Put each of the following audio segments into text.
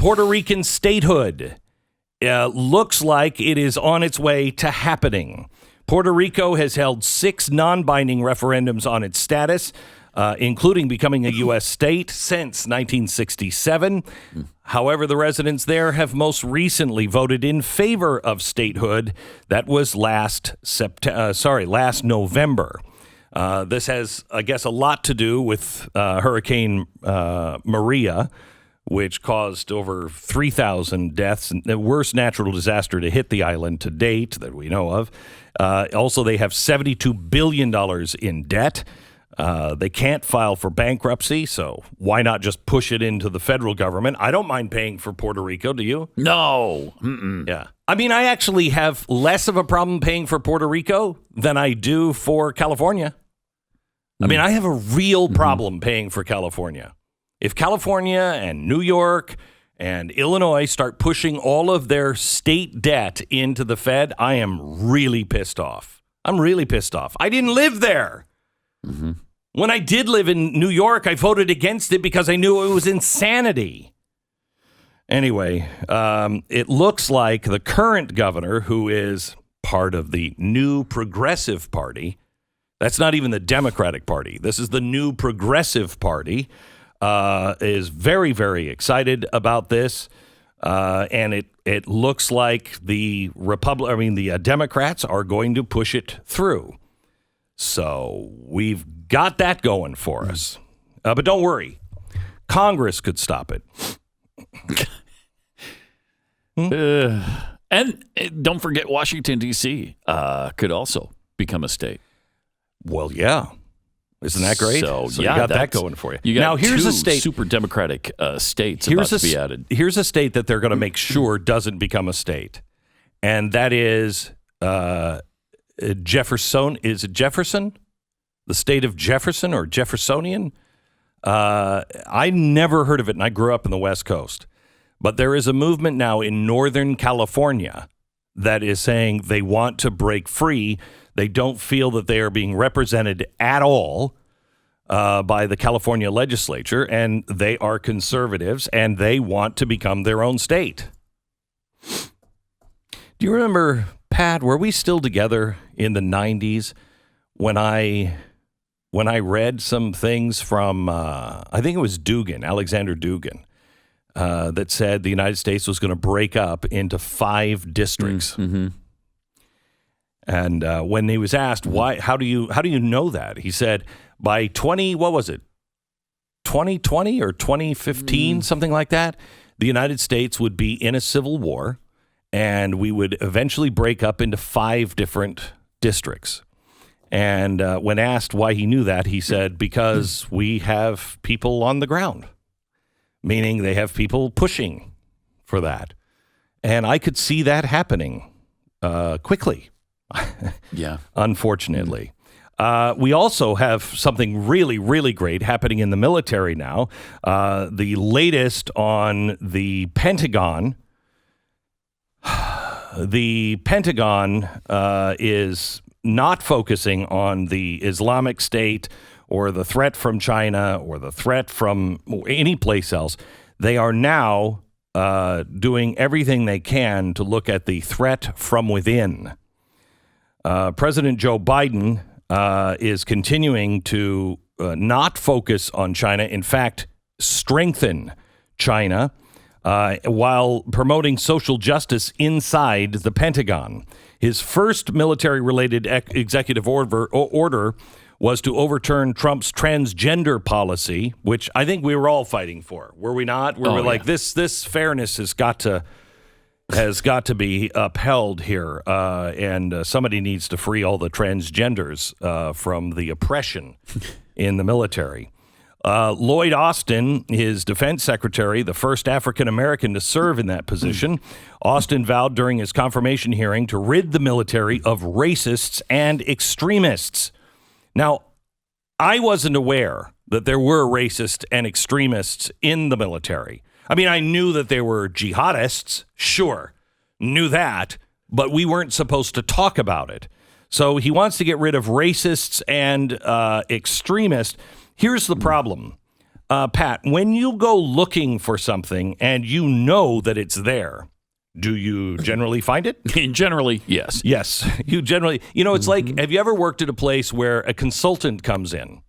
Puerto Rican statehood looks like it is on its way to happening. Puerto Rico has held 6 non-binding referendums on its status, including becoming a U.S. state since 1967. However, the residents there have most recently voted in favor of statehood. That was last November. This has, I guess, a lot to do with Hurricane Maria, which caused over 3,000 deaths, and the worst natural disaster to hit the island to date that we know of. Also, they have $72 billion in debt. They can't file for bankruptcy, so why not just push it into the federal government? I don't mind paying for Puerto Rico, do you? No. Yeah. I mean, I actually have less of a problem paying for Puerto Rico than I do for California. I mean, I have a real problem paying for California. If California and New York and Illinois start pushing all of their state debt into the Fed, I am really pissed off. I'm really pissed off. I didn't live there. When I did live in New York, I voted against it because I knew it was insanity. Anyway, it looks like the current governor, who is part of the New Progressive Party, that's not even the Democratic Party. This is the New Progressive Party, is very, very excited about this. And it looks like the Democrats are going to push it through. So we've got that going for us. But don't worry. Congress could stop it. And don't forget Washington, D.C. Could also become a state. Well, yeah. Isn't that great? So you got that going for you. You got now, here's two a state, super Democratic states about to be added. Here's a state that they're going to make sure doesn't become a state. And that is Jefferson. Is it Jefferson? The state of Jefferson or Jeffersonian? I never heard of it, and I grew up in the West Coast. But there is a movement now in Northern California that is saying they want to break free. They don't feel that they are being represented at all by the California legislature, and they are conservatives, and they want to become their own state. Do you remember, Pat, were we still together in the 90s when I read some things from, I think it was Dugan, Alexander Dugan, that said the United States was going to break up into 5 districts. And when he was asked why, how do you know that? He said by 2020 or 2015, something like that, the United States would be in a civil war, and we would eventually break up into 5 different districts. And when asked why he knew that, he said, because we have people on the ground, meaning they have people pushing for that. And I could see that happening quickly. Yeah. Unfortunately. We also have something really, really great happening in the military now. The latest on the Pentagon. The Pentagon is not focusing on the Islamic State or the threat from China or the threat from any place else. They are now doing everything they can to look at the threat from within. President Joe Biden is continuing to not focus on China, in fact, strengthen China, while promoting social justice inside the Pentagon. His first military-related executive order was to overturn Trump's transgender policy, which I think we were all fighting for, were we not? We were like, this fairness has got to be upheld here, and somebody needs to free all the transgenders from the oppression in the military. Lloyd Austin, his defense secretary, the first African-American to serve in that position. Austin vowed during his confirmation hearing to rid the military of racists and extremists. Now, I wasn't aware that there were racists and extremists in the military. I mean, I knew that there were jihadists, sure, knew that, but we weren't supposed to talk about it. So he wants to get rid of racists and extremists. Here's the problem. Pat, when you go looking for something and you know that it's there, do you generally find it? Generally, yes. Yes, you generally. It's like, have you ever worked at a place where a consultant comes in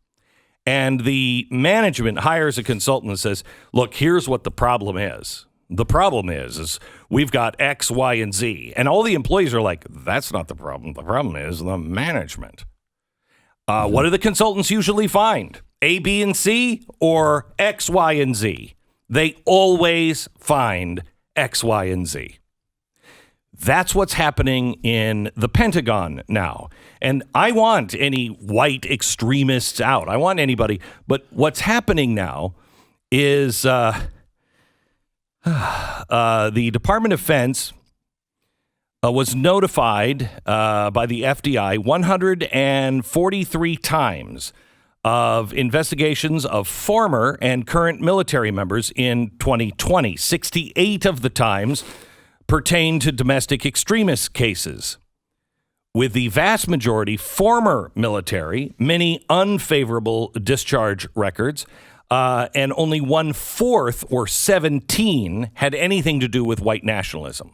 and the management hires a consultant and says, look, here's what the problem is. The problem is we've got X, Y, and Z. And all the employees are like, that's not the problem. The problem is the management. What do the consultants usually find? A, B, and C or X, Y, and Z? They always find X, Y, and Z. That's what's happening in the Pentagon now. And I want any white extremists out. I want anybody. But what's happening now is the Department of Defense was notified by the FDI 143 times of investigations of former and current military members in 2020. 68 of the times pertain to domestic extremist cases, with the vast majority former military, many unfavorable discharge records, and only 1/4 or 17 had anything to do with white nationalism.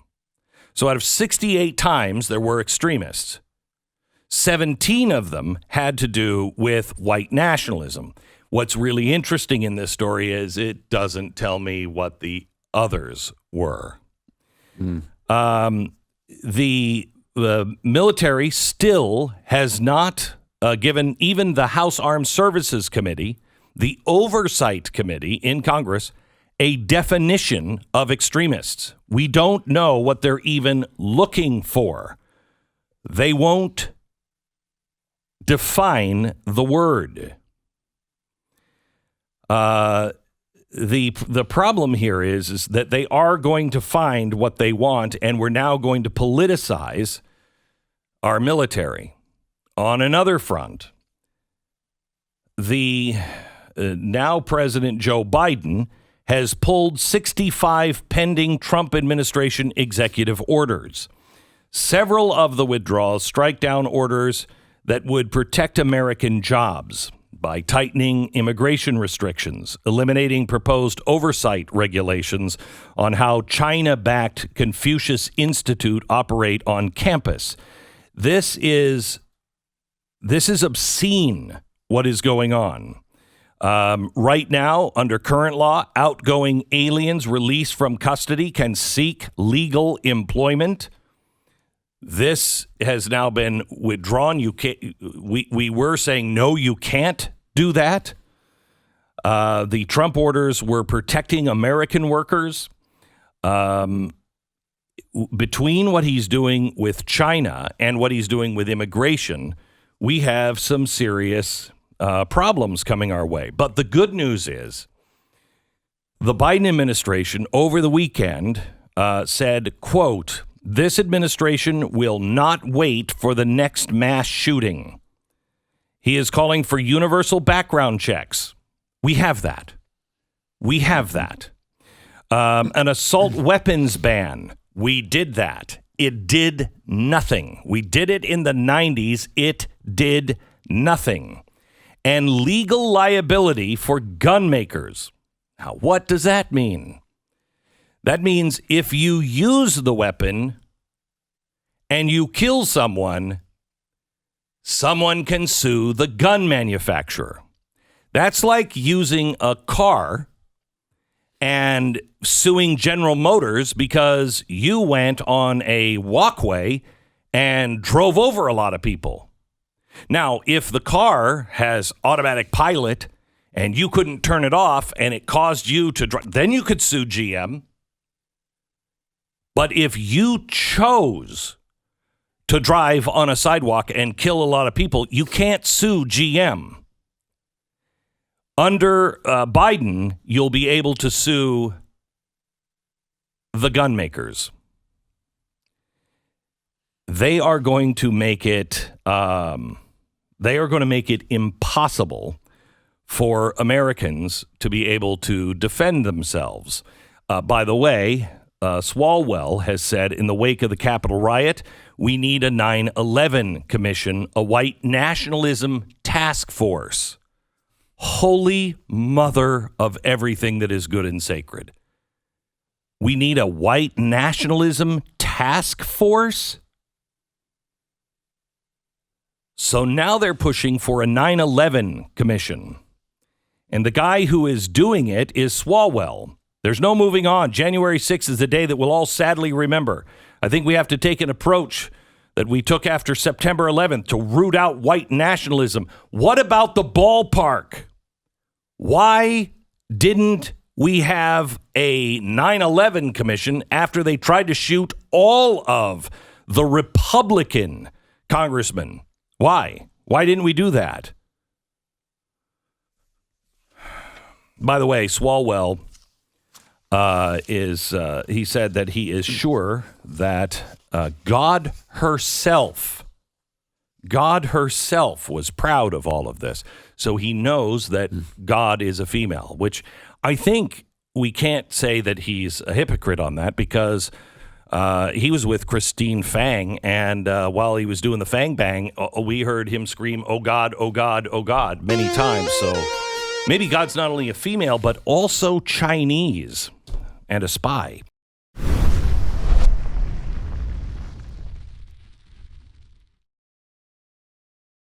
So out of 68 times there were extremists, 17 of them had to do with white nationalism. What's really interesting in this story is it doesn't tell me what the others were. The military still has not given even the House Armed Services Committee, the Oversight Committee in Congress, a definition of extremists. We don't know what they're even looking for. They won't define the word. The problem here is that they are going to find what they want, and we're now going to politicize our military. On another front, the now President Joe Biden has pulled 65 pending Trump administration executive orders. Several of the withdrawals strike down orders that would protect American jobs by tightening immigration restrictions, eliminating proposed oversight regulations on how China-backed Confucius Institute operate on campus. This is obscene, what is going on. Right now, under current law, outgoing aliens released from custody can seek legal employment. This has now been withdrawn. We were saying, no, you can't do that. The Trump orders were protecting American workers. Between what he's doing with China and what he's doing with immigration, we have some serious problems coming our way. But the good news is the Biden administration over the weekend said, quote, this administration will not wait for the next mass shooting. He is calling for universal background checks. We have that. An assault weapons ban. We did that. It did nothing. We did it in the 90s. It did nothing. And legal liability for gun makers. Now, what does that mean? That means if you use the weapon and you kill someone, someone can sue the gun manufacturer. That's like using a car and suing General Motors because you went on a walkway and drove over a lot of people. Now, if the car has automatic pilot and you couldn't turn it off and it caused you to drive, then you could sue GM. But if you chose to drive on a sidewalk and kill a lot of people, you can't sue GM. Under Biden, you'll be able to sue the gun makers. They are going to make it. They are going to make it impossible for Americans to be able to defend themselves. By the way, Swalwell has said in the wake of the Capitol riot, we need a 9/11 commission, a white nationalism task force. Holy mother of everything that is good and sacred. We need a white nationalism task force? So now they're pushing for a 9/11 commission. And the guy who is doing it is Swalwell. There's no moving on. January 6th is the day that we'll all sadly remember. I think we have to take an approach that we took after September 11th to root out white nationalism. What about the ballpark? Why didn't we have a 9/11 commission after they tried to shoot all of the Republican congressmen? Why? Why didn't we do that? By the way, Swalwell he said that he is sure that God herself was proud of all of this. So he knows that God is a female, which I think we can't say that he's a hypocrite on that, because he was with Christine Fang, and while he was doing the Fang Bang, we heard him scream, "Oh God, oh God, oh God," many times. So maybe God's not only a female, but also Chinese and a spy.